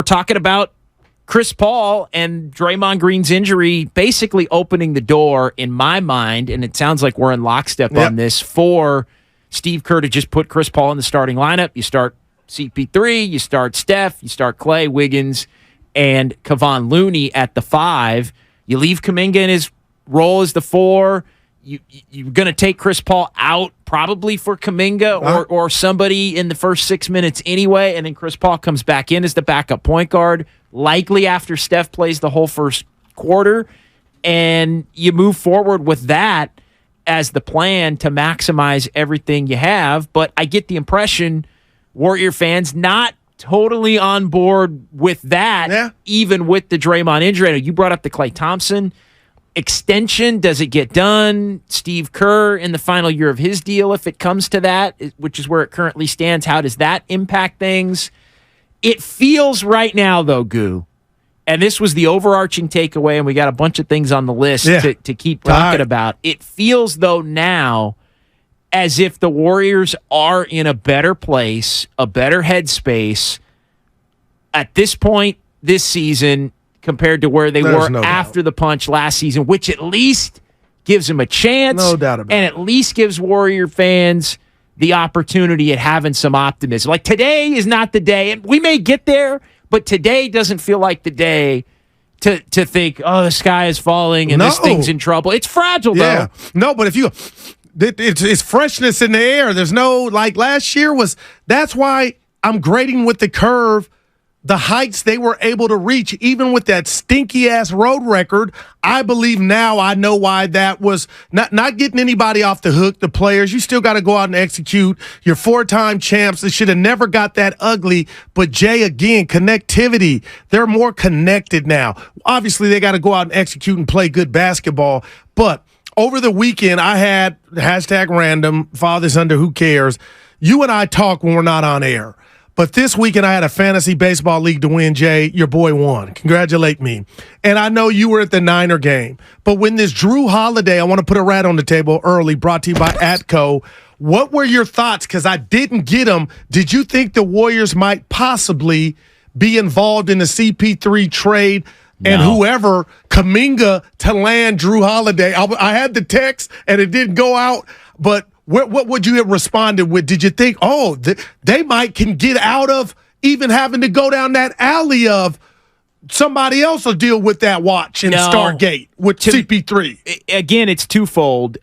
talking about Chris Paul and Draymond Green's injury basically opening the door, in my mind, and it sounds like we're in lockstep on this, for Steve Kerr to just put Chris Paul in the starting lineup. You start CP3, you start Steph, you start Clay, Wiggins, and Kevon Looney at the 5. You leave Kuminga in his role as the 4. You're going to take Chris Paul out probably for Kuminga or somebody in the first 6 minutes anyway, and then Chris Paul comes back in as the backup point guard, likely after Steph plays the whole first quarter, and you move forward with that as the plan to maximize everything you have. But I get the impression Warrior fans not totally on board with that, even with the Draymond injury. I know you brought up the Klay Thompson extension. Does it get done? Steve Kerr in the final year of his deal, if it comes to that, which is where it currently stands, how does that impact things? It feels right now, though, Goo, and this was the overarching takeaway, and we got a bunch of things on the list to keep talking about. It feels, though, now as if the Warriors are in a better place, a better headspace at this point this season compared to where they were after the punch last season, which at least gives them a chance. No doubt about it. And at least gives Warrior fans the opportunity at having some optimism. Like, today is not the day, and we may get there, but today doesn't feel like the day to think, oh, the sky is falling and this thing's in trouble. It's fragile, though. No, but if you... It's freshness in the air. There's no, like last year was, that's why I'm grading with the curve the heights they were able to reach, even with that stinky-ass road record. I believe now I know why that was not getting anybody off the hook. The players, you still got to go out and execute. You're 4-time champs. They should have never got that ugly. But, Jay, again, connectivity. They're more connected now. Obviously, they got to go out and execute and play good basketball. But over the weekend, I had #random, Father's Under, who cares? You and I talk when we're not on air. But this weekend, I had a fantasy baseball league to win, Jay. Your boy won. Congratulate me. And I know you were at the Niner game. But when this Drew Holiday, I want to put a rat on the table early, brought to you by Atco. What were your thoughts? Because I didn't get them. Did you think the Warriors might possibly be involved in the CP3 trade? No. And whoever, Kuminga to land Drew Holiday. I had the text, and it didn't go out, but what would you have responded with? Did you think, they might can get out of even having to go down that alley of somebody else will deal with that watch in Stargate with CP3? Again, it's twofold.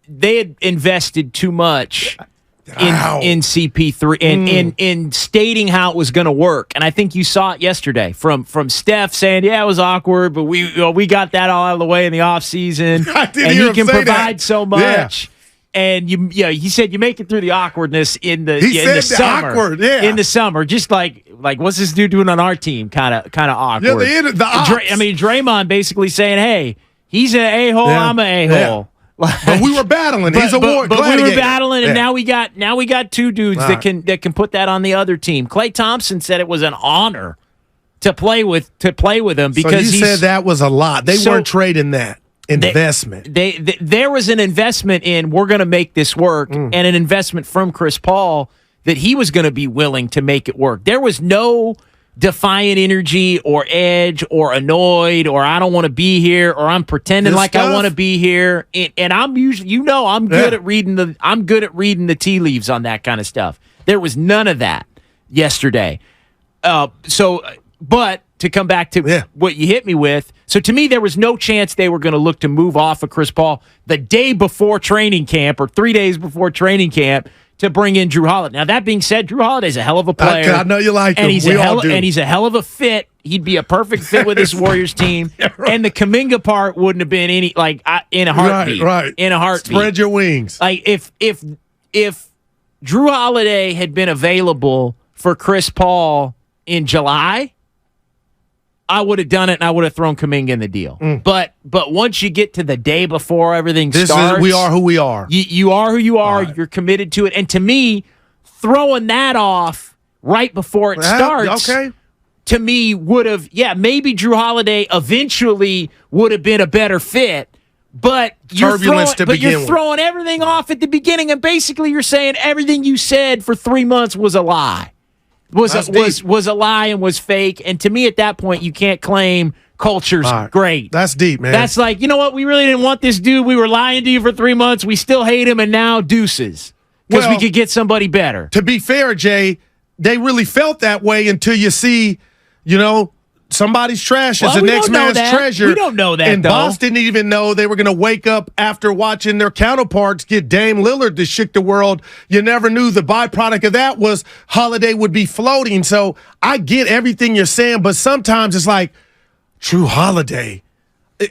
They had invested too much in CP3 and in stating how it was going to work. And I think you saw it yesterday from Steph saying, it was awkward, but we got that all out of the way in the offseason. And he can provide so much. Yeah. And he said you make it through the awkwardness in the summer. Awkward, in the summer, just like what's this dude doing on our team? Kind of awkward. Yeah, Draymond basically saying, hey, he's an a-hole, I'm an a-hole. Yeah. But we were battling. He's a war gladiator. We were battling, and now we got two dudes that can put that on the other team. Klay Thompson said it was an honor to play with him because you said that was a lot. They weren't trading that. Investment. There was an investment in we're going to make this work, and an investment from Chris Paul that he was going to be willing to make it work. There was no defiant energy or edge or annoyed or I don't want to be here or I'm pretending like I want to be here. And I'm usually, I'm good at reading the tea leaves on that kind of stuff. There was none of that yesterday. But to come back to what you hit me with, so to me, there was no chance they were going to look to move off of Chris Paul the day before training camp or 3 days before training camp to bring in Drew Holiday. Now, that being said, Drew Holiday's a hell of a player. I know you like him. And he's a hell of a fit. He'd be a perfect fit with this Warriors team. Right. And the Kuminga part wouldn't have been in a heartbeat. Right. In a heartbeat. Spread your wings. Like if Drew Holiday had been available for Chris Paul in July, I would have done it, and I would have thrown Kuminga in the deal. But once you get to the day before everything starts, we are who we are. You are who you are. Right. You're committed to it. And to me, throwing that off right before it starts, to me would have, maybe Drew Holiday eventually would have been a better fit. But you're throwing everything off at the beginning, and basically you're saying everything you said for 3 months was a lie. was a lie and was fake. And to me, at that point, you can't claim culture's great. That's deep, man. That's like, you know what? We really didn't want this dude. We were lying to you for 3 months. We still hate him, and now deuces because we could get somebody better. To be fair, Jay, they really felt that way until you see, somebody's trash is the next man's treasure. We don't know that, and though. Boston didn't even know they were going to wake up after watching their counterparts get Dame Lillard to shake the world. You never knew the byproduct of that was Holiday would be floating. So I get everything you're saying, but sometimes it's like, True Holiday.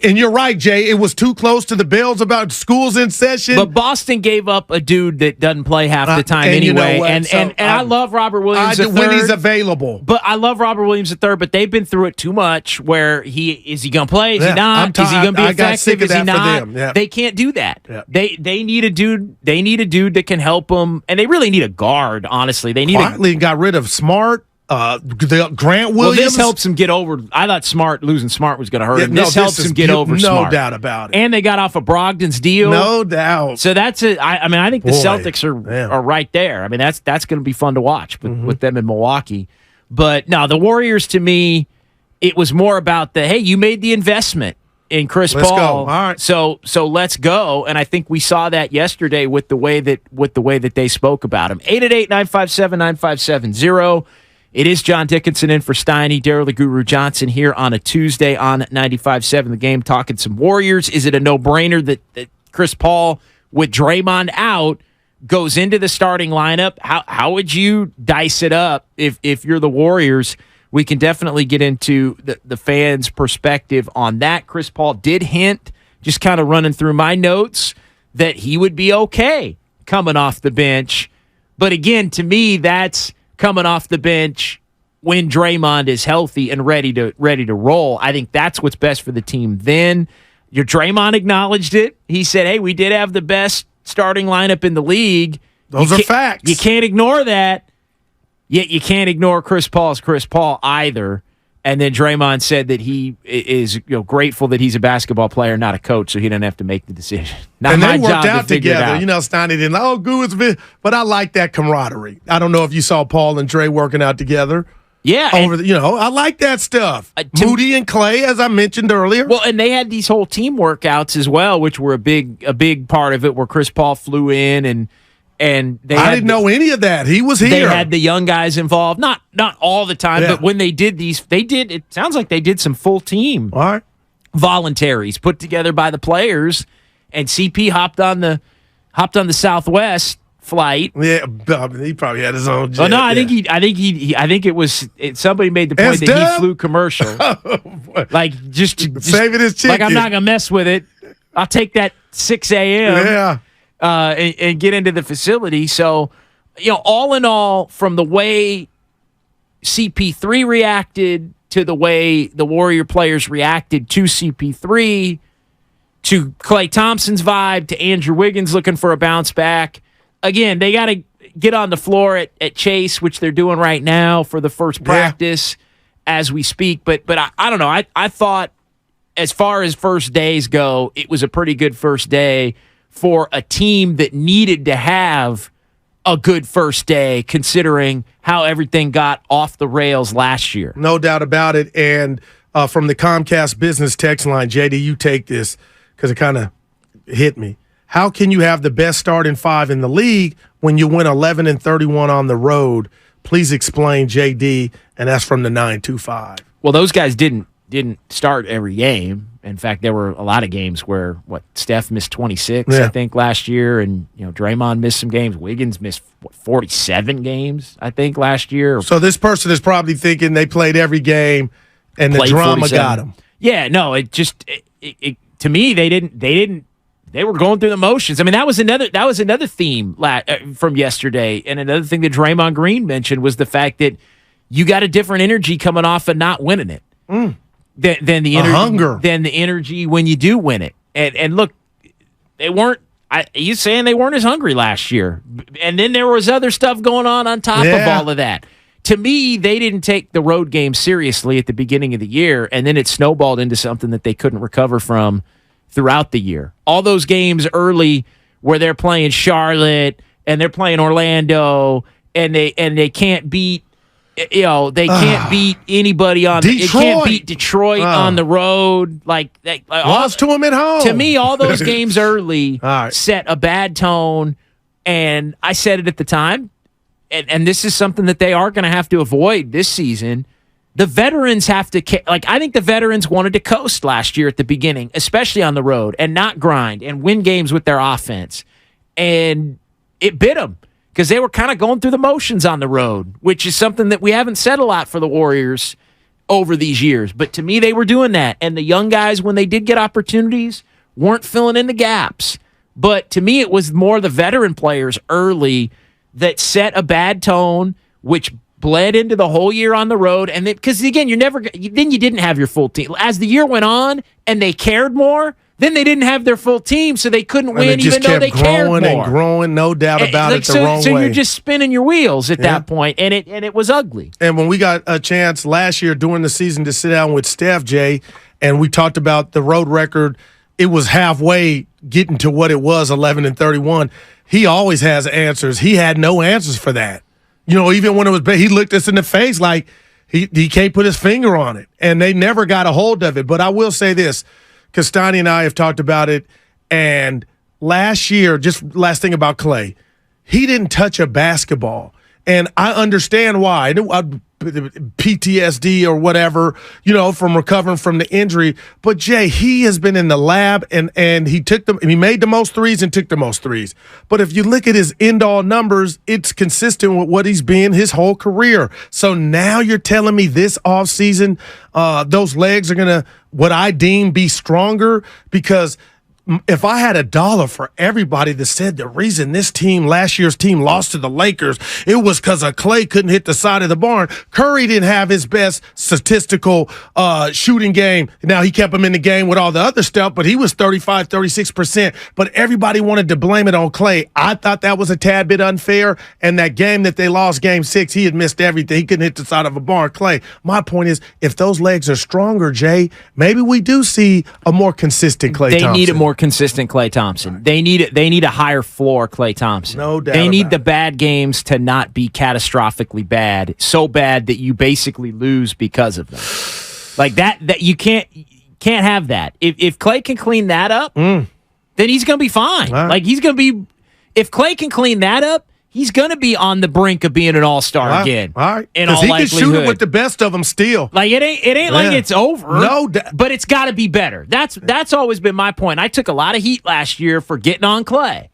And you're right, Jay. It was too close to the bells about school's in session. But Boston gave up a dude that doesn't play half the time anyway. And I love Robert Williams III. When he's available. But I love Robert Williams III, but they've been through it too much where is he going to play? Is he not? Is he going to be effective? Is he not? Yeah. They can't do that. Yeah. They need a dude. They need a dude that can help them. And they really need a guard, honestly. They need quietly got rid of Smart. Grant Williams. Well, this helps him get over. I thought losing Smart was going to hurt him. This helps him get over Smart. No doubt about it. And they got off of Brogdon's deal. No doubt. So that's it. I think the Celtics are right there. I mean, that's going to be fun to watch with them in Milwaukee. But no, the Warriors, to me, it was more about hey, you made the investment in Chris Paul. Let's go. All right. So let's go. And I think we saw that yesterday with the way that they spoke about him. 888-957-9570. It is John Dickinson in for Steiny, Daryl the Guru Johnson here on a Tuesday on 95.7 The Game, talking some Warriors. Is it a no-brainer that Chris Paul, with Draymond out, goes into the starting lineup? How would you dice it up if you're the Warriors? We can definitely get into the fans' perspective on that. Chris Paul did hint, just kind of running through my notes, that he would be okay coming off the bench. But again, to me, that's coming off the bench when Draymond is healthy and ready to roll. I think that's what's best for the team. Then your Draymond acknowledged it. He said, hey, we did have the best starting lineup in the league. Those are facts. You can't ignore that. Yet you can't ignore Chris Paul's Chris Paul either. And then Draymond said that he is grateful that he's a basketball player, not a coach, so he didn't have to make the decision. Not and my they worked job out to figure together. it out. Steiny didn't. Good, but I like that camaraderie. I don't know if you saw Paul and Dre working out together. Yeah, I like that stuff. Moody and Clay, as I mentioned earlier. Well, and they had these whole team workouts as well, which were a big part of it, where Chris Paul flew in and I didn't know any of that. He was here. They had the young guys involved, not all the time, but when they did these, it sounds like they did some full team voluntaries put together by the players, and CP hopped on the Southwest flight. Yeah, he probably had his own jet. Oh no, I think somebody made the point that he flew commercial. Like just saving his chicken. Like, I'm not gonna mess with it. I'll take that 6 a.m. Yeah. And get into the facility. So, all in all, from the way CP3 reacted to the way the Warrior players reacted to CP3, to Klay Thompson's vibe, to Andrew Wiggins looking for a bounce back. Again, they got to get on the floor at Chase, which they're doing right now for the first practice as we speak. But I don't know. I thought, as far as first days go, it was a pretty good first day for a team that needed to have a good first day, considering how everything got off the rails last year. No doubt about it. And from the Comcast business text line, JD, you take this because it kind of hit me. How can you have the best starting five in the league when you win 11-31 on the road? Please explain, JD, and that's from the 925. Well, those guys didn't start every game. In fact, there were a lot of games where Steph missed 26, I think, last year, and Draymond missed some games. Wiggins missed 47 games, I think, last year. So this person is probably thinking they played every game, and the drama 47. Got them. Yeah, no, to me they didn't. They were going through the motions. I mean, that was another theme from yesterday, and another thing that Draymond Green mentioned was the fact that you got a different energy coming off of not winning it. Than the energy, hunger. Than the energy when you do win it. And look, they weren't. You saying they weren't as hungry last year, and then there was other stuff going on top of all of that. To me, they didn't take the road game seriously at the beginning of the year, and then it snowballed into something that they couldn't recover from throughout the year. All those games early where they're playing Charlotte and they're playing Orlando, and they can't beat They can't beat anybody on Detroit. It can't beat Detroit on the road. Lost to them at home. To me, all those games early right. set a bad tone, and I said it at the time, and this is something that they are going to have to avoid this season. The veterans have to I think the veterans wanted to coast last year at the beginning, especially on the road, and not grind and win games with their offense, and it bit them. Because they were kind of going through the motions on the road, which is something that we haven't said a lot for the Warriors over these years. But to me, they were doing that. And the young guys, when they did get opportunities, weren't filling in the gaps. But to me, it was more the veteran players early that set a bad tone, which bled into the whole year on the road. And because, again, you didn't have your full team. As the year went on and they cared more, then they didn't have their full team, so they couldn't win, even though they cared more. And growing, no doubt about it, the wrong way. So you're just spinning your wheels at that point, and it was ugly. And when we got a chance last year during the season to sit down with Steph, Jay, and we talked about the road record, it was halfway getting to what it was, 11-31. He always has answers. He had no answers for that. Even when it was bad, he looked us in the face like he can't put his finger on it, and they never got a hold of it. But I will say this. Castani and I have talked about it, and last year, just last thing about Clay, he didn't touch a basketball, and I understand why. PTSD or whatever, from recovering from the injury. But Jay, he has been in the lab and he made the most threes and took the most threes. But if you look at his end-all numbers, it's consistent with what he's been his whole career. So now you're telling me this offseason, those legs are going to, what I deem, be stronger? Because if I had $1 for everybody that said the reason last year's team lost to the Lakers, it was because Clay couldn't hit the side of the barn. Curry didn't have his best statistical shooting game. Now, he kept him in the game with all the other stuff, but he was 35, 36%. But everybody wanted to blame it on Clay. I thought that was a tad bit unfair. And that game that they lost, Game 6, he had missed everything. He couldn't hit the side of a barn. Clay, my point is, if those legs are stronger, Jay, maybe we do see a more consistent Klay Thompson. They need a more consistent Klay Thompson. They need a higher floor Klay Thompson. No doubt. They need the bad games to not be catastrophically bad, so bad that you basically lose because of them. Like that you can't have that. If Klay can clean that up, then he's going to be fine. Right. Like if Klay can clean that up, he's going to be on the brink of being an all-star again. All right. Because he can shoot it with the best of them still. Like it ain't like it's over. No, but it's got to be better. That's always been my point. I took a lot of heat last year for getting on Klay,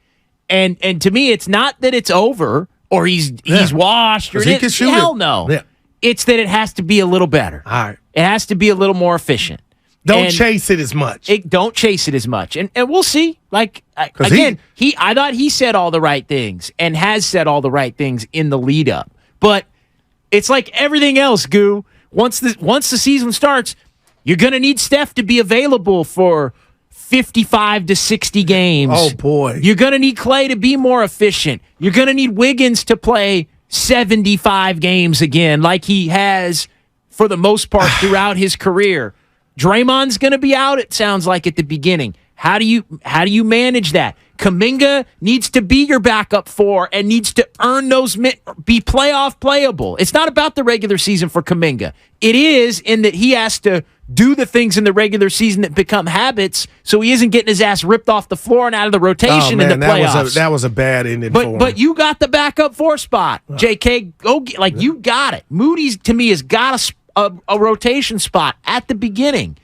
and to me, it's not that it's over or he's washed or he can shoot hell it. no. Yeah. It's that it has to be a little better. All right. It has to be a little more efficient. Don't chase it as much. Don't chase it as much. And we'll see. Like, again, I thought he said all the right things and has said all the right things in the lead up. But it's like everything else, Goo. Once the season starts, you're going to need Steph to be available for 55 to 60 games. Oh, boy. You're going to need Klay to be more efficient. You're going to need Wiggins to play 75 games again like he has for the most part throughout his career. Draymond's going to be out, it sounds like, at the beginning. How do you manage that? Kuminga needs to be your backup four and needs to earn those be playoff playable. It's not about the regular season for Kuminga. It is in that he has to do the things in the regular season that become habits, so he isn't getting his ass ripped off the floor and out of the rotation in the playoffs. That was a bad ending for him. But you got the backup four spot. JK, you got it. Moody's, to me, has got a rotation spot at the beginning.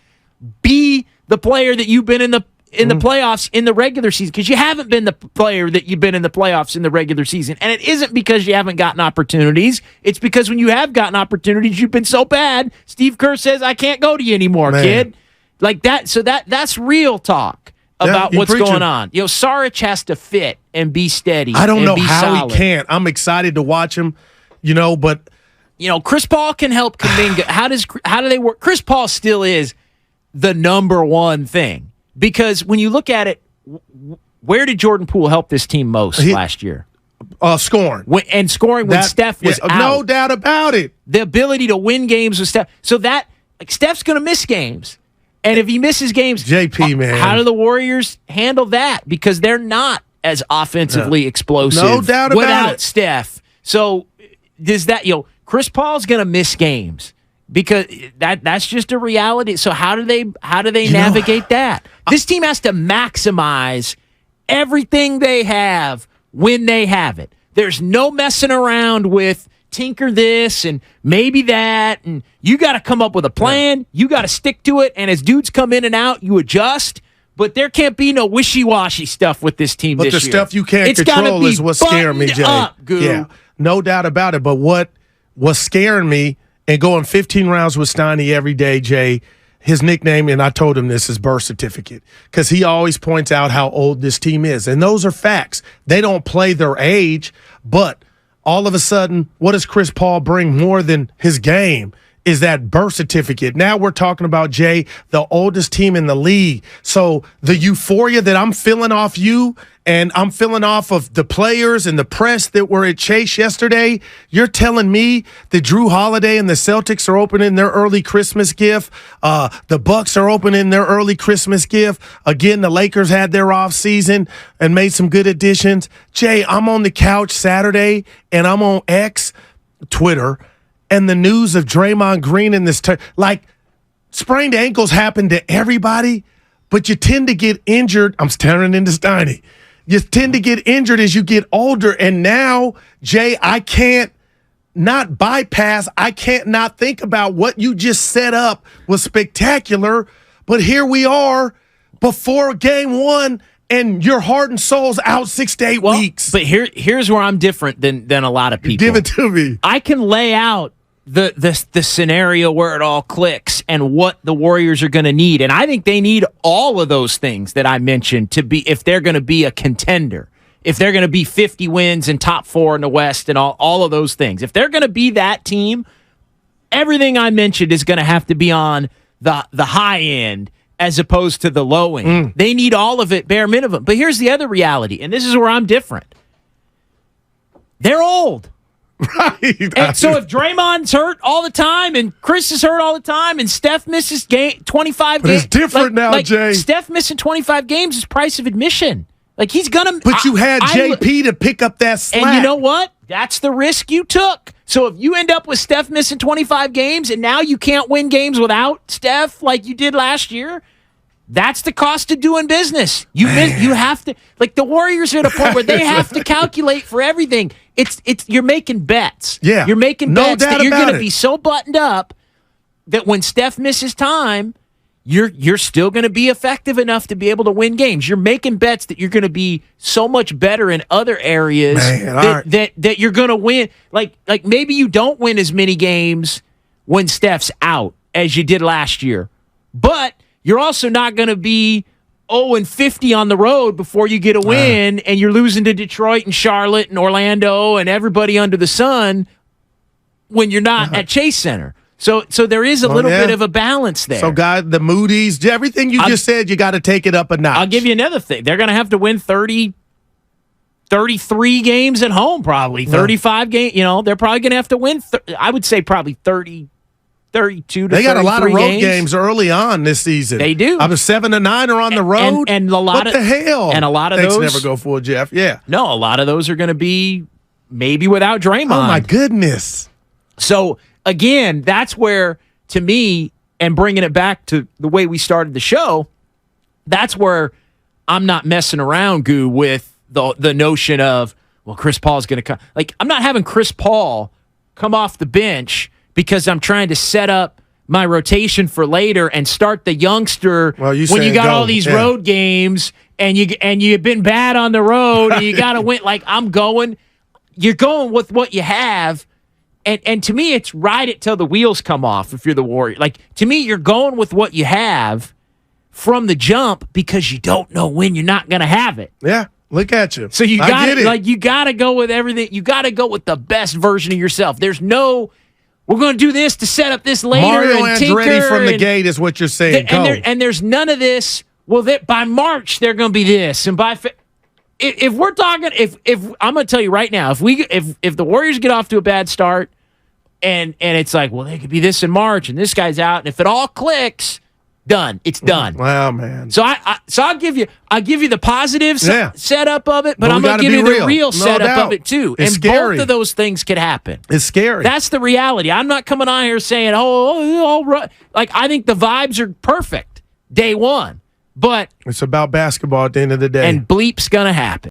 Be the player that you've been in the playoffs in the regular season, because you haven't been the player that you've been in the playoffs in the regular season. And it isn't because you haven't gotten opportunities. It's because when you have gotten opportunities, you've been so bad. Steve Kerr says, I can't go to you anymore, kid. Like that. So that's real talk about what's going on. Saric has to fit and be steady. I don't know how solid. He can't. I'm excited to watch him, but Chris Paul can help Kuminga. How do they work? Chris Paul still is the number one thing, because when you look at it, where did Jordan Poole help this team most last year? Scoring. When Steph was out. No doubt about it. The ability to win games with Steph. So Steph's going to miss games. And if he misses games, JP, man, how do the Warriors handle that? Because they're not as offensively explosive no doubt about without it. Steph. So does that, Chris Paul's going to miss games because that's just a reality. So how do they navigate that? This team has to maximize everything they have when they have it. There's no messing around with tinker this and maybe that, and you got to come up with a plan. You got to stick to it, and as dudes come in and out, you adjust. But there can't be no wishy-washy stuff with this team this year. But the stuff you can't control is what's scaring me, Jay. Yeah, no doubt about it. But what was scaring me, and going 15 rounds with Steiny every day, Jay, his nickname, and I told him this, is birth certificate, because he always points out how old this team is. And those are facts. They don't play their age, but all of a sudden, what does Chris Paul bring more than his game? Is that birth certificate. Now we're talking about, Jay, the oldest team in the league. So the euphoria that I'm feeling off you and I'm feeling off of the players and the press that were at Chase yesterday, you're telling me that Drew Holiday and the Celtics are opening their early Christmas gift. The Bucks are opening their early Christmas gift. Again, the Lakers had their off season and made some good additions. Jay, I'm on the couch Saturday and I'm on X, Twitter, and the news of Draymond Green in this like, sprained ankles happen to everybody, but you tend to get injured. I'm staring into Steiny. You tend to get injured as you get older. And now, Jay, I can't not bypass. I can't not think about what you just set up was spectacular. But here we are before game one, and your heart and soul's out 6 to 8 weeks. But here's where I'm different than a lot of people. Give it to me. I can lay out the scenario where it all clicks and what the Warriors are going to need. And I think they need all of those things that I mentioned to be, if they're going to be a contender, if they're going to be 50 wins and top 4 in the West and all of those things. If they're going to be that team, everything I mentioned is going to have to be on the high end as opposed to the low end. They need all of it bare minimum. But here's the other reality, and this is where I'm different. They're old. Right. And so if Draymond's hurt all the time and Chris is hurt all the time and Steph misses 25 games. It's different now, Jay. Steph missing 25 games is price of admission. Like, he's going to. But you had JP to pick up that slack. And you know what? That's the risk you took. So if you end up with Steph missing 25 games and now you can't win games without Steph like you did last year, that's the cost of doing business. You have to, like, the Warriors are at a point where they have to calculate for everything. It's you're making bets. Yeah. You're making bets that you're going to it. be so buttoned up that when Steph misses time, you're still going to be effective enough to be able to win games. You're making bets that you're going to be so much better in other areas that you're going to win. Like maybe you don't win as many games when Steph's out as you did last year, but you're also not going to be 0-50 on the road before you get a win, and you're losing to Detroit and Charlotte and Orlando and everybody under the sun when you're not at Chase Center. So there is a little bit of a balance there. So, God, the Moody's, everything you just said, you got to take it up a notch. I'll give you another thing. They're going to have to win 33 games at home, probably. 35 games. You know, they're probably going to have to win, I would say probably 32 to 33 They got a lot of road games. games early on this season. They do. 7 to 9 are on the road. And a lot what the hell? And a lot of Thanks those never go full, Jeff. Yeah. No, a lot of those are going to be maybe without Draymond. Oh, my goodness. So, again, that's where, to me, and bringing it back to the way we started the show, that's where I'm not messing around, Goo, with the notion of, well, Chris Paul's going to come. Like, I'm not having Chris Paul come off the bench because I'm trying to set up my rotation for later and start the youngster when you got all these road games and you've been bad on the road and you got to win. Like, you're going with what you have. And to me, it's ride it till the wheels come off if you're the Warrior. Like, to me, you're going with what you have from the jump because you don't know when you're not going to have it. Yeah, look at you. So you got to go with everything. You got to go with the best version of yourself. There's no, we're going to do this to set up this later. Mario and Andretti from the gate is what you're saying. And there's none of this. Well, by March they're going to be this, and by if we're talking, if I'm going to tell you right now, if the Warriors get off to a bad start, and it's like, well, they could be this in March, and this guy's out, and if it all clicks, Done. It's done. Wow, man. So I'll give you the positive setup of it, but But I'm we going to gotta give be you the real. real No setup doubt. of it too. It's and scary. both of those things could happen. It's scary. That's the reality. I'm not coming on here saying, "Oh, all right." Like I think the vibes are perfect day one, but It's about basketball at the end of the day. and bleep's going to happen.